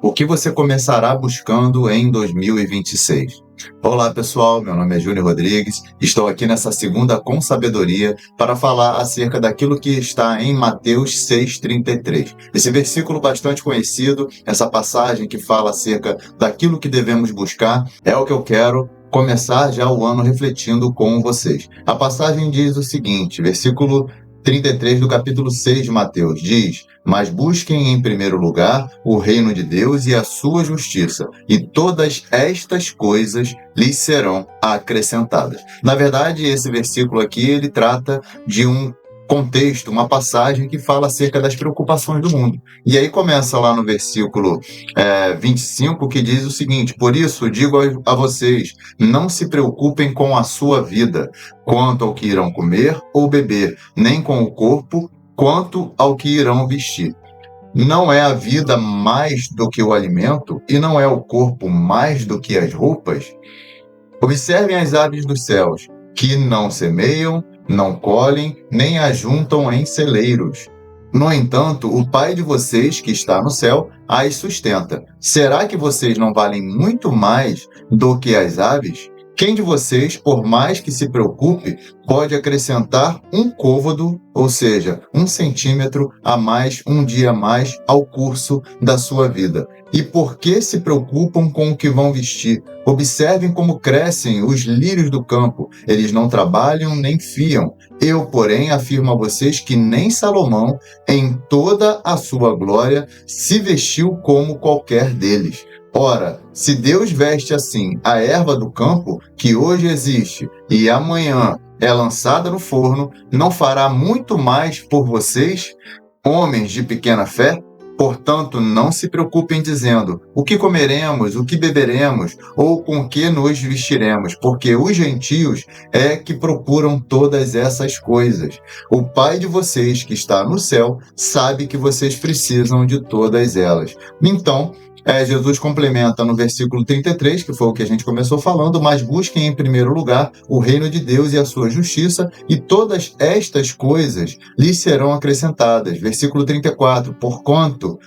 O que você começará buscando em 2026? Olá pessoal, meu nome é Júnior Rodrigues, estou aqui nessa segunda com sabedoria para falar acerca daquilo que está em Mateus 6,33. Esse versículo bastante conhecido, essa passagem que fala acerca daquilo que devemos buscar, é o que eu quero começar já o ano refletindo com vocês. A passagem diz o seguinte, versículo 33 do capítulo 6 de Mateus, diz: mas busquem em primeiro lugar o reino de Deus e a sua justiça, e todas estas coisas lhes serão acrescentadas. Na verdade, esse versículo aqui, ele trata de um contexto, uma passagem que fala acerca das preocupações do mundo. E aí começa lá no versículo 25, que diz o seguinte: por isso digo a vocês, não se preocupem com a sua vida, quanto ao que irão comer ou beber, nem com o corpo, quanto ao que irão vestir. Não é a vida mais do que o alimento, e não é o corpo mais do que as roupas? Observem as aves dos céus, que não semeiam, não colhem, nem ajuntam em celeiros. No entanto, o Pai de vocês, que está no céu, as sustenta. Será que vocês não valem muito mais do que as aves? Quem de vocês, por mais que se preocupe, pode acrescentar um côvado, ou seja, 1 centímetro a mais, um dia a mais, ao curso da sua vida? E por que se preocupam com o que vão vestir? Observem como crescem os lírios do campo. Eles não trabalham nem fiam. Eu, porém, afirmo a vocês que nem Salomão, em toda a sua glória, se vestiu como qualquer deles. Ora, se Deus veste assim a erva do campo, que hoje existe e amanhã é lançada no forno, não fará muito mais por vocês, homens de pequena fé? Portanto, não se preocupem dizendo, o que comeremos, o que beberemos, ou com que nos vestiremos, porque os gentios é que procuram todas essas coisas. O Pai de vocês, que está no céu, sabe que vocês precisam de todas elas. Então, Jesus complementa no versículo 33, que foi o que a gente começou falando, mas busquem em primeiro lugar o reino de Deus e a sua justiça, e todas estas coisas lhes serão acrescentadas. Versículo 34, portanto,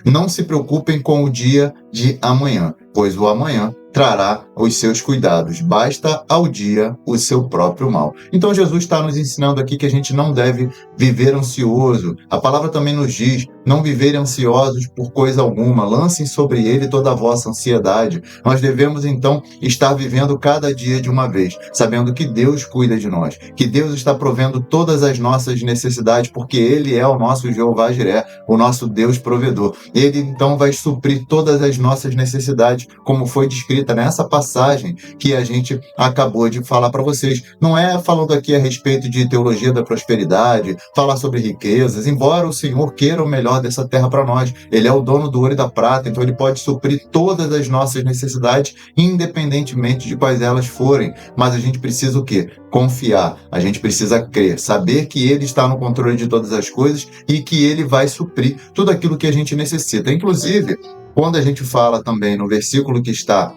não se preocupem com o dia de amanhã, pois o amanhã trará os seus cuidados. Basta ao dia o seu próprio mal. Então Jesus está nos ensinando aqui que a gente não deve viver ansioso. A palavra também nos diz, não viverem ansiosos por coisa alguma. Lancem sobre ele toda a vossa ansiedade. Nós devemos então estar vivendo cada dia de uma vez, sabendo que Deus cuida de nós, que Deus está provendo todas as nossas necessidades, porque ele é o nosso Jeová Jiré, o nosso Deus provedor. Ele então vai suprir todas as nossas necessidades, como foi descrito nessa passagem que a gente acabou de falar para vocês. Não é falando aqui a respeito de teologia da prosperidade, falar sobre riquezas, embora o Senhor queira o melhor dessa terra para nós. Ele é o dono do ouro e da prata, então ele pode suprir todas as nossas necessidades, independentemente de quais elas forem. Mas a gente precisa o quê? Confiar. A gente precisa crer, saber que ele está no controle de todas as coisas e que ele vai suprir tudo aquilo que a gente necessita. Inclusive, quando a gente fala também no versículo que está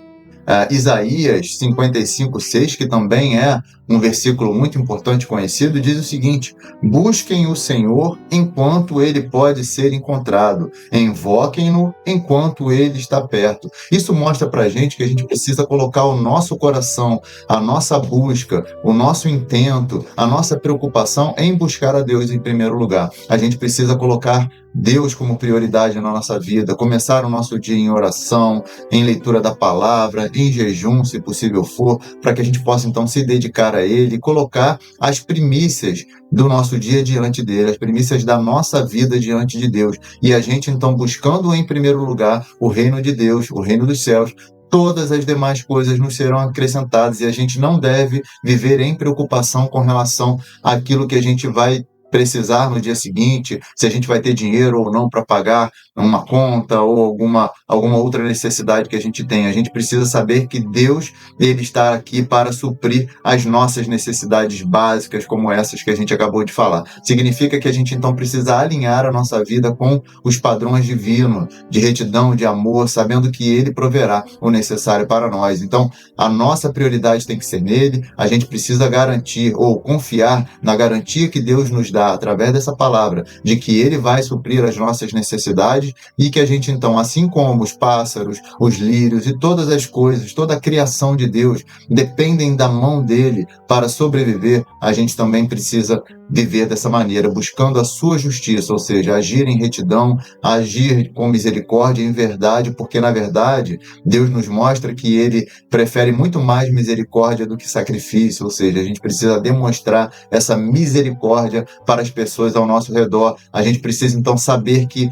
Isaías 55:6, que também é um versículo muito importante conhecido, diz o seguinte: busquem o Senhor enquanto ele pode ser encontrado, invoquem-no enquanto ele está perto. Isso mostra pra gente que a gente precisa colocar o nosso coração, a nossa busca, o nosso intento, a nossa preocupação em buscar a Deus em primeiro lugar. A gente precisa colocar Deus como prioridade na nossa vida, começar o nosso dia em oração, em leitura da palavra, em jejum, se possível for, para que a gente possa então se dedicar a Ele e colocar as primícias do nosso dia diante dele, as primícias da nossa vida diante de Deus. E a gente então buscando em primeiro lugar o reino de Deus, o reino dos céus, todas as demais coisas nos serão acrescentadas, e a gente não deve viver em preocupação com relação àquilo que a gente vai precisar no dia seguinte, se a gente vai ter dinheiro ou não para pagar uma conta ou alguma outra necessidade que a gente tem. A gente precisa saber que Deus, ele está aqui para suprir as nossas necessidades básicas, como essas que a gente acabou de falar. Significa que a gente então precisa alinhar a nossa vida com os padrões divinos, de retidão, de amor, sabendo que ele proverá o necessário para nós. Então, a nossa prioridade tem que ser nele, a gente precisa garantir ou confiar na garantia que Deus nos dá confiar através dessa palavra de que Ele vai suprir as nossas necessidades e que a gente então, assim como os pássaros, os lírios e todas as coisas, toda a criação de Deus dependem da mão dele para sobreviver, a gente também precisa viver dessa maneira, buscando a sua justiça, ou seja, agir em retidão, agir com misericórdia e em verdade, porque na verdade Deus nos mostra que Ele prefere muito mais misericórdia do que sacrifício, ou seja, a gente precisa demonstrar essa misericórdia para as pessoas ao nosso redor. A gente precisa então saber que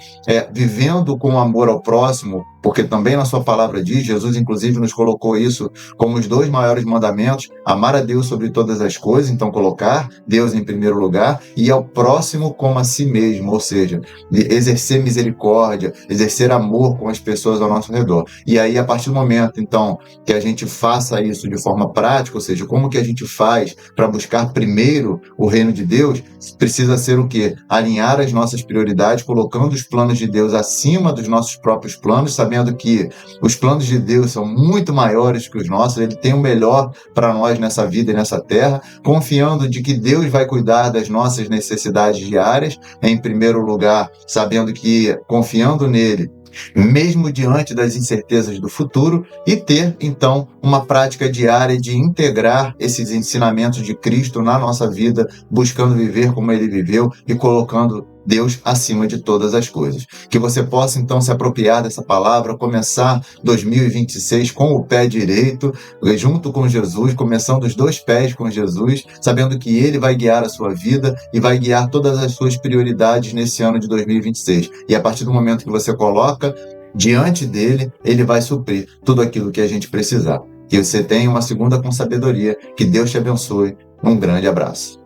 vivendo com amor ao próximo, porque também na sua palavra diz, Jesus inclusive nos colocou isso como os 2 maiores mandamentos, amar a Deus sobre todas as coisas, então colocar Deus em primeiro lugar, e ao próximo como a si mesmo, ou seja, exercer misericórdia, exercer amor com as pessoas ao nosso redor. E aí, a partir do momento, então, que a gente faça isso de forma prática, ou seja, como que a gente faz para buscar primeiro o reino de Deus, precisa ser o quê? Alinhar as nossas prioridades, colocando os planos de Deus acima dos nossos próprios planos, sabendo que os planos de Deus são muito maiores que os nossos, Ele tem o melhor para nós nessa vida e nessa terra, confiando de que Deus vai cuidar das nossas necessidades diárias, em primeiro lugar, sabendo que, confiando nele, mesmo diante das incertezas do futuro, e ter, então, uma prática diária de integrar esses ensinamentos de Cristo na nossa vida, buscando viver como Ele viveu e colocando Deus acima de todas as coisas. Que você possa, então, se apropriar dessa palavra, começar 2026 com o pé direito, junto com Jesus, começando os 2 pés com Jesus, sabendo que Ele vai guiar a sua vida e vai guiar todas as suas prioridades nesse ano de 2026. E a partir do momento que você coloca diante dele, Ele vai suprir tudo aquilo que a gente precisar. Que você tenha uma segunda com sabedoria. Que Deus te abençoe. Um grande abraço.